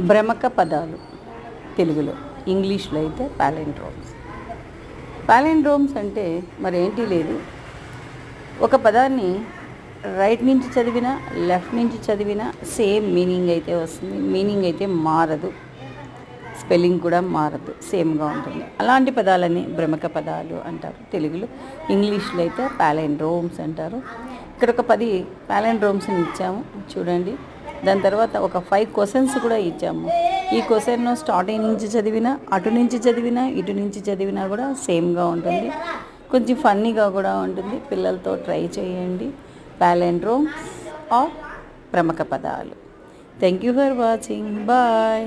భ్రమక పదాలు తెలుగులో, ఇంగ్లీష్లో అయితే పాలిండ్రోమ్స్. పాలిండ్రోమ్స్ అంటే మరేంటి లేదు, ఒక పదాన్ని రైట్ నుంచి చదివినా లెఫ్ట్ నుంచి చదివినా సేమ్ మీనింగ్ అయితే వస్తుంది. మీనింగ్ అయితే మారదు, స్పెల్లింగ్ కూడా మారదు, సేమ్గా ఉంటుంది. అలాంటి పదాలని భ్రమక పదాలు అంటారు తెలుగులో. ఇంగ్లీష్లో అయితే పాలిండ్రోమ్స్ అంటారు. ఇక్కడ ఒక 10 పాలిండ్రోమ్స్ని ఇచ్చాము చూడండి. దాని తర్వాత ఒక 5 క్వశ్చన్స్ కూడా ఇచ్చాము. ఈ క్వశ్చన్ స్టార్టింగ్ నుంచి చదివినా, అటు నుంచి చదివినా, ఇటు నుంచి చదివినా కూడా సేమ్గా ఉంటుంది. కొంచెం ఫన్నీగా కూడా ఉంటుంది. పిల్లలతో ట్రై చేయండి. పాలిండ్రోమ్స్ ఆర్ భ్రమక పదాలు. Thank you for watching. Bye.